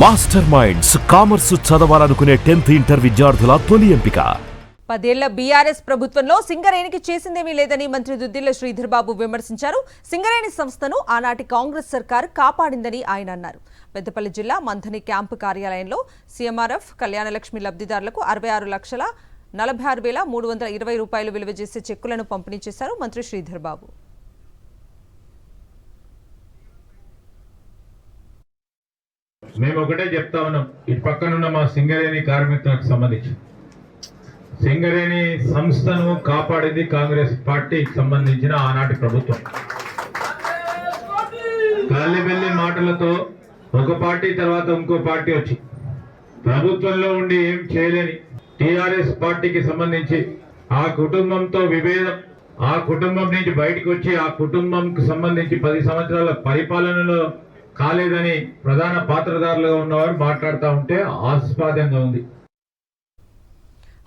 Master minds commerce చదవాలనుకునే 10th inter విద్యార్థుల తొలి ఎంపిక. 10 ఏళ్ల బీఆర్ఎస్ ప్రభుత్వంలో సింగరేణికి చేసిందేమీ లేదని మంత్రి దుద్దిళ్ల శ్రీధర్ బాబు విమర్శించారు. సింగరేణి సంస్థను ఆనాటి కాంగ్రెస్ సర్కారు కాపాడిందని ఆయన అన్నారు. పెద్దపల్లి జిల్లా మంథని క్యాంపు కార్యాలయంలో సీఎంఆర్ఎఫ్ కళ్యాణలక్ష్మి లబ్ధిదారులకు 66,46,320 రూపాయలు విలువ చేసే చెక్కులను పంపిణీ చేశారు మంత్రి శ్రీధర్ బాబు. మేము ఒకటే చెప్తా ఉన్నాం, ఇటు పక్కనున్న మా సింగరేణి కార్మికులకు సంబంధించి సింగరేణి సంస్థను కాపాడింది కాంగ్రెస్ పార్టీకి సంబంధించిన ఆనాటి ప్రభుత్వం. కాలిబెల్లి మాటలతో ఒక పార్టీ తర్వాత ఇంకో పార్టీ వచ్చి ప్రభుత్వంలో ఉండి ఏం చేయలేని టిఆర్ఎస్ పార్టీకి సంబంధించి ఆ కుటుంబంతో విభేదం, ఆ కుటుంబం నుంచి బయటకు వచ్చి ఆ కుటుంబంకి సంబంధించి 10 సంవత్సరాల పరిపాలనలో కాలేదని ప్రధాన పాత్రధారులుగా ఉన్నవారు మాట్లాడుతూ ఉంటే ఆస్వాదంగా ఉంది.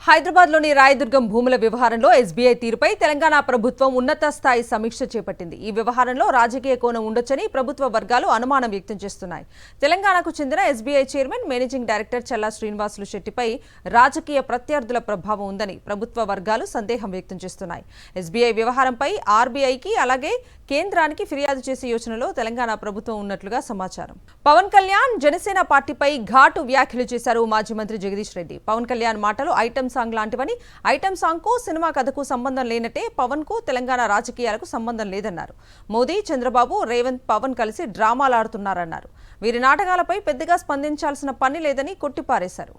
హైదరాబాద్లోని రాయదుర్గం భూముల వ్యవహారంలో ఎస్బీఐ తీరుపై తెలంగాణ ప్రభుత్వం ఉన్నత స్థాయి సమీక్ష చేపట్టింది. ఈ వ్యవహారంలో రాజకీయ కోణం ఉండొచ్చని ప్రభుత్వ వర్గాలు అనుమానం వ్యక్తం చేస్తున్నాయి. తెలంగాణకు చెందిన ఎస్బీఐ చైర్మన్ మేనేజింగ్ డైరెక్టర్ చల్లా శ్రీనివాసులు శెట్టిపై రాజకీయ ప్రత్యర్థుల ప్రభావం ఉందని ప్రభుత్వ వర్గాలు సందేహం వ్యక్తం చేస్తున్నాయి. ఎస్బీఐ వ్యవహారంపై ఆర్బీఐకి అలాగే కేంద్రానికి ఫిర్యాదు చేసే యోచనలో తెలంగాణ ప్రభుత్వం ఉన్నట్లుగా సమాచారం. పవన్ కళ్యాణ్ జనసేన పార్టీపై ఘాటు వ్యాఖ్యలు చేశారు మాజీ మంత్రి జగదీష్ రెడ్డి. పవన్ కళ్యాణ్ మాటలు ఐటమ్ సాంగ్ లాంటివని, ఐటమ్ సాంగ్ కు సినిమా కథకు సంబంధం లేనట్టే పవన్ కు తెలంగాణ రాజకీయాలకు సంబంధం లేదన్నారు. మోదీ, చంద్రబాబు, రేవంత్, పవన్ కలిసి డ్రామాలాడుతున్నారన్నారు. వీరి నాటకాలపై పెద్దగా స్పందించాల్సిన పని లేదని కొట్టిపారేశారు.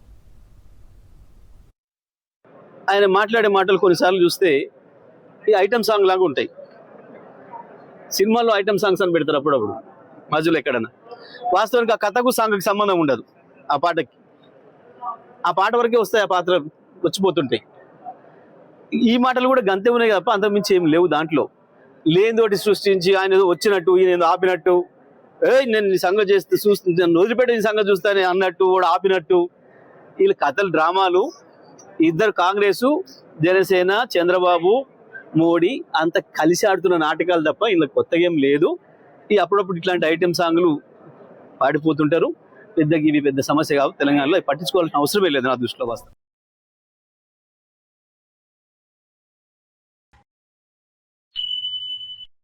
ఆయన మాట్లాడే మాటలు కొన్నిసార్లు చూస్తే ఈ ఐటమ్ సాంగ్ లాగా ఉంటాయి. సినిమాల్లో ఐటమ్ సాంగ్స్ అని పెడతారు అప్పుడప్పుడు మధ్యలో ఎక్కడన్నా. వాస్తవానికి ఆ కథకు సాంగ్కి సంబంధం ఉండదు. ఆ పాటకి ఆ పాట వరకే వస్తాయి, ఆ పాత్ర వచ్చిపోతుంటాయి. ఈ మాటలు కూడా గంతే ఉన్నాయి తప్ప అంతకుమించి ఏం లేవు. దాంట్లో లేనితోటి సృష్టించి ఆయన ఏదో వచ్చినట్టు, ఈయన ఏదో ఆపినట్టు, నేను నీ సంగతి చేస్తే నన్ను వదిలిపెట్టి నీ సంగతి చూస్తానే అన్నట్టు, కూడా ఆపినట్టు, వీళ్ళ కథలు డ్రామాలు. ఇద్దరు కాంగ్రెసు, జనసేన, చంద్రబాబు, మోడీ అంత కలిసి ఆడుతున్న నాటకాలు తప్ప ఇలా కొత్తగా ఏం లేదు. ఈ అప్పుడప్పుడు ఇట్లాంటి ఐటెం సాంగ్లు పాడిపోతుంటారు. ఇవి పెద్ద సమస్య కాదు తెలంగాణలో, పట్టించుకోవాల్సిన అవసరమే లేదు నా దృష్టిలో. వస్తాం